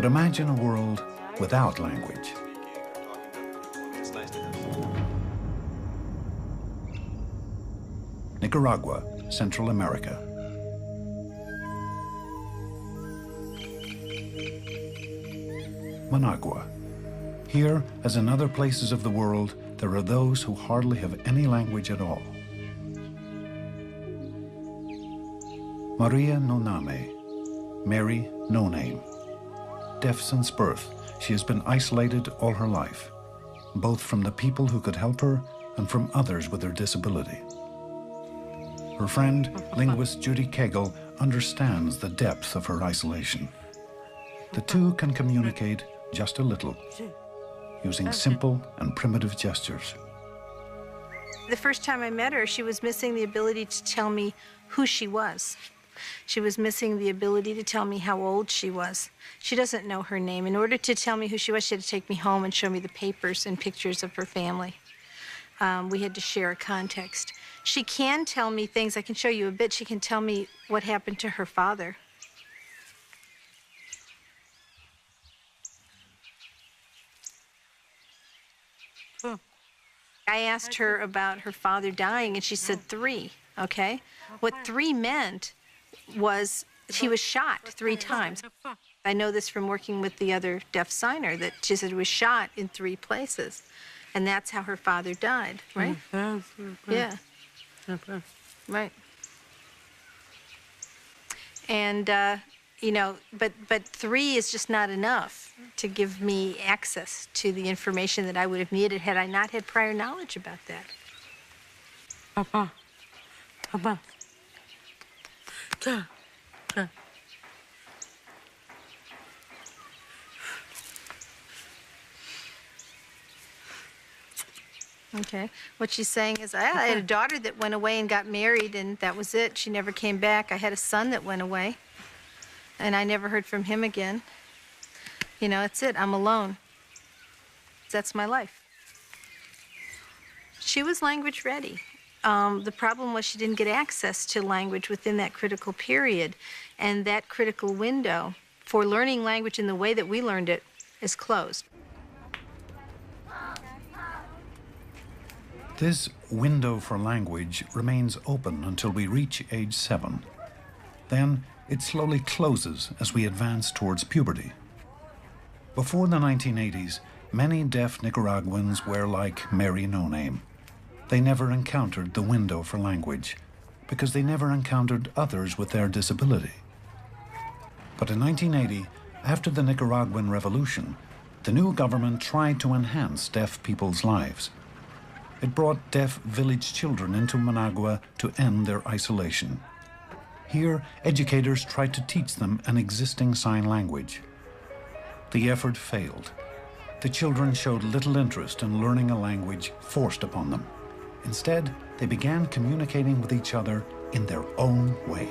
But imagine a world without language. Nicaragua, Central America. Managua. Here, as in other places of the world, there are those who hardly have any language at all. Maria no name, Mary no name. Deaf since birth, she has been isolated all her life, both from the people who could help her and from others with her disability. Her friend, linguist Judy Cagle, understands the depth of her isolation. The two can communicate just a little, using simple and primitive gestures. The first time I met her, she was missing the ability to tell me who she was. She was missing the ability to tell me how old she was. She doesn't know her name. In order to tell me who she was, she had to take me home and show me the papers and pictures of her family. We had to share a context. She can tell me things. I can show you a bit. She can tell me what happened to her father. I asked her about her father dying, and she said 3, okay? What 3 meant was he was shot 3 times. I know this from working with the other deaf signer, that she said he was shot in 3 places. And that's how her father died, right? Yeah. Right. And, you know, but 3 is just not enough to give me access to the information that I would have needed had I not had prior knowledge about that. Papa. Papa. Okay. What she's saying is, I had a daughter that went away and got married, and that was it. She never came back. I had a son that went away, and I never heard from him again. You know, that's it. I'm alone. That's my life. She was language ready. The problem was she didn't get access to language within that critical period, and that critical window for learning language in the way that we learned it is closed. This window for language remains open until we reach age 7. Then it slowly closes as we advance towards puberty. Before the 1980s, many deaf Nicaraguans were like Mary No Name. They never encountered the window for language because they never encountered others with their disability. But in 1980, after the Nicaraguan Revolution, the new government tried to enhance deaf people's lives. It brought deaf village children into Managua to end their isolation. Here, educators tried to teach them an existing sign language. The effort failed. The children showed little interest in learning a language forced upon them. Instead, they began communicating with each other in their own way.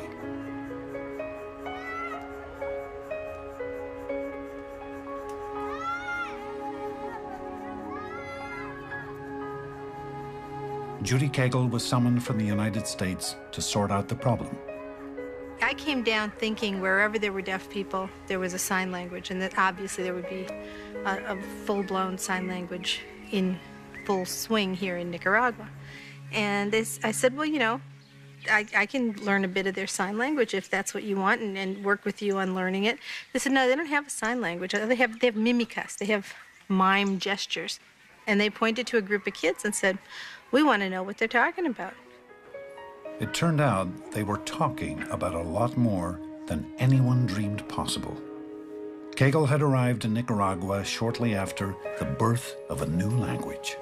Judy Cagle was summoned from the United States to sort out the problem. I came down thinking wherever there were deaf people, there was a sign language, and that obviously there would be a full-blown sign language in full swing here in Nicaragua. And I said, well, you know, I can learn a bit of their sign language if that's what you want, and work with you on learning it. They said, no, they don't have a sign language. They have mimicas. They have mime gestures. And they pointed to a group of kids and said, we want to know what they're talking about. It turned out they were talking about a lot more than anyone dreamed possible. Cagle had arrived in Nicaragua shortly after the birth of a new language.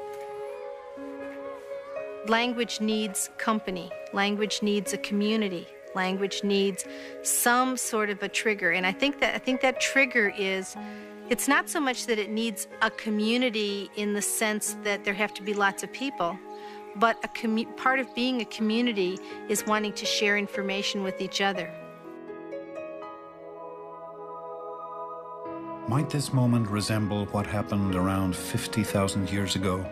Language needs company. Language needs a community. Language needs some sort of a trigger. And I think that trigger is, it's not so much that it needs a community in the sense that there have to be lots of people, but part of being a community is wanting to share information with each other. Might this moment resemble what happened around 50,000 years ago?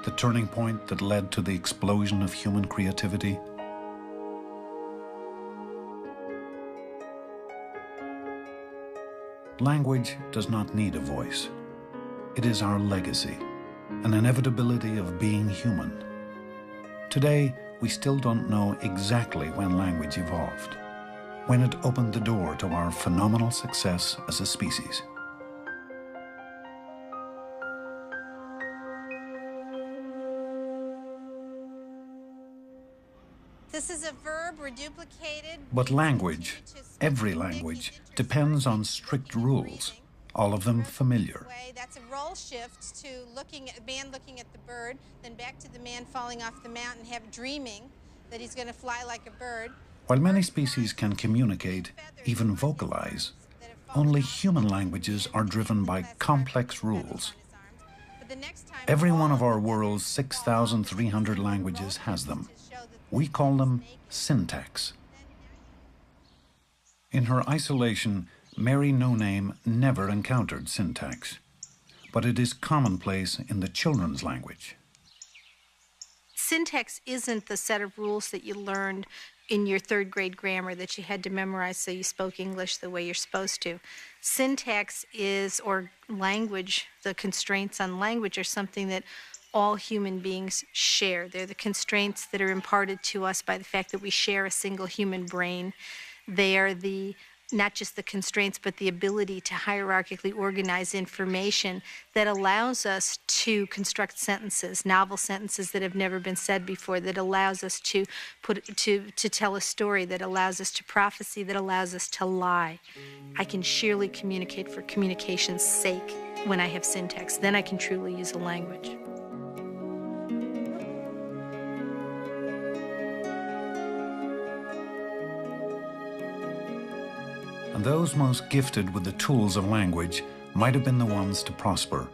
The turning point that led to the explosion of human creativity? Language does not need a voice. It is our legacy, an inevitability of being human. Today, we still don't know exactly when language evolved, when it opened the door to our phenomenal success as a species. This is a verb reduplicated. But language, every language, depends on strict rules, all of them familiar. That's a role shift to man looking at the bird, then back to the man falling off the mountain, dreaming that he's going to fly like a bird. While many species can communicate, even vocalize, only human languages are driven by complex rules. Every one of our world's 6,300 languages has them. We call them syntax. In her isolation, Mary No Name never encountered syntax, but it is commonplace in the children's language. Syntax isn't the set of rules that you learned in your third grade grammar that you had to memorize so you spoke English the way you're supposed to. Syntax is, or language, the constraints on language are something that all human beings share. They're the constraints that are imparted to us by the fact that we share a single human brain. They are not just the constraints, but the ability to hierarchically organize information that allows us to construct sentences, novel sentences that have never been said before, that allows us to tell a story, that allows us to prophesy, that allows us to lie. I can surely communicate for communication's sake when I have syntax. Then I can truly use a language. And those most gifted with the tools of language might have been the ones to prosper